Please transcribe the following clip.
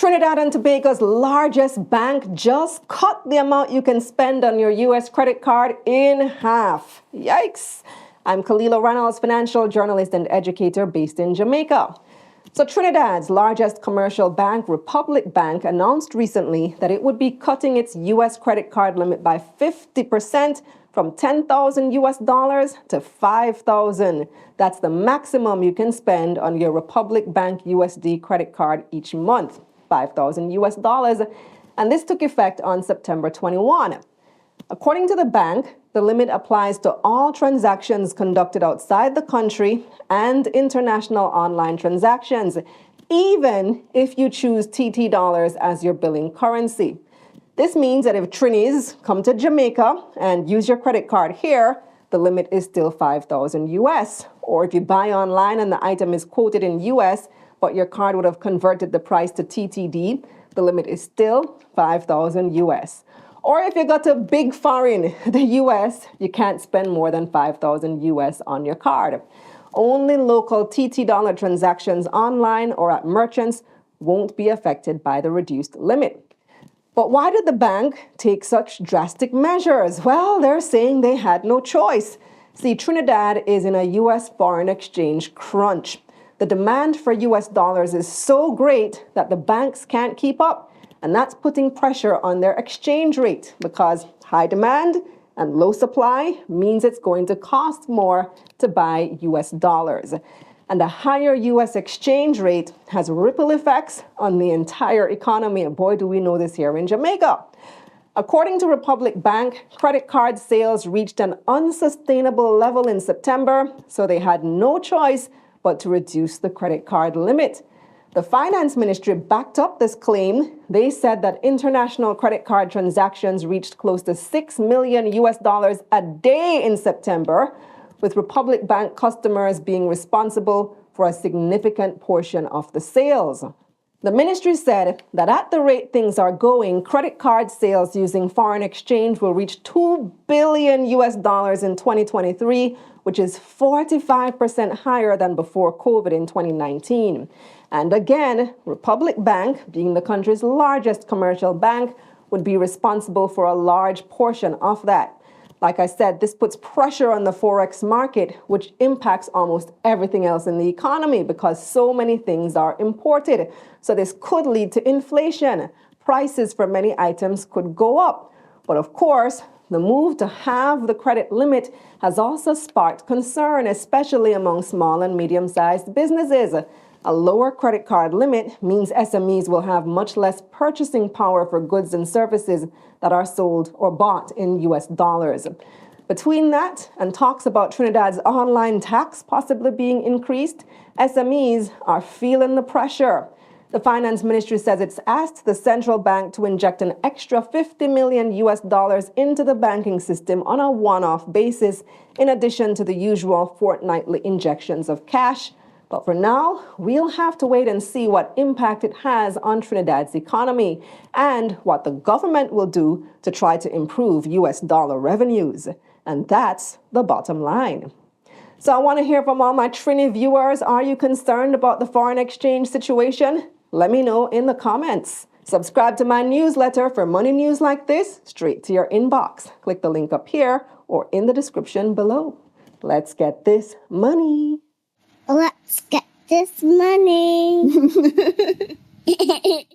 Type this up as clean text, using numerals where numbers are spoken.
Trinidad and Tobago's largest bank just cut the amount you can spend on your U.S. credit card in half. Yikes! I'm Kalila Reynolds, financial journalist and educator based in Jamaica. So Trinidad's largest commercial bank, Republic Bank, announced recently that it would be cutting its U.S. credit card limit by 50% from $10,000 US to $5,000. That's the maximum you can spend on your Republic Bank USD credit card each month, $5,000 US. And this took effect on September 21. According to the bank, the limit applies to all transactions conducted outside the country and international online transactions, even if you choose TT dollars as your billing currency. This means that if Trinis come to Jamaica and use your credit card here, the limit is still $5,000 US. Or if you buy online and the item is quoted in US, but your card would have converted the price to TTD, the limit is still $5,000 US. Or if you go to big foreign, the US, you can't spend more than $5,000 US on your card. Only local TT dollar transactions online or at merchants won't be affected by the reduced limit. But why did the bank take such drastic measures? Well, they're saying they had no choice. See, Trinidad is in a U.S. foreign exchange crunch. The demand for U.S. dollars is so great that the banks can't keep up, and that's putting pressure on their exchange rate because high demand and low supply means it's going to cost more to buy U.S. dollars. And a higher U.S. exchange rate has ripple effects on the entire economy. And boy, do we know this here in Jamaica. According to Republic Bank, credit card sales reached an unsustainable level in September, so they had no choice but to reduce the credit card limit. The finance ministry backed up this claim. They said that international credit card transactions reached close to $6 million US a day in September, with Republic Bank customers being responsible for a significant portion of the sales. The ministry said that at the rate things are going, credit card sales using foreign exchange will reach $2 billion US in 2023, which is 45% higher than before COVID in 2019. And again, Republic Bank, being the country's largest commercial bank, would be responsible for a large portion of that. Like I said, this puts pressure on the Forex market, which impacts almost everything else in the economy because so many things are imported. So this could lead to inflation. Prices for many items could go up. But of course, the move to halve the credit limit has also sparked concern, especially among small and medium-sized businesses. A lower credit card limit means SMEs will have much less purchasing power for goods and services that are sold or bought in US dollars. Between that and talks about Trinidad's online tax possibly being increased, SMEs are feeling the pressure. The finance ministry says it's asked the central bank to inject an extra $50 million US into the banking system on a one-off basis, in addition to the usual fortnightly injections of cash. But for now, we'll have to wait and see what impact it has on Trinidad's economy and what the government will do to try to improve US dollar revenues. And that's the bottom line. So I want to hear from all my Trini viewers. Are you concerned about the foreign exchange situation? Let me know in the comments. Subscribe to my newsletter for money news like this straight to your inbox. Click the link up here or in the description below. Let's get this money. Let's get this money.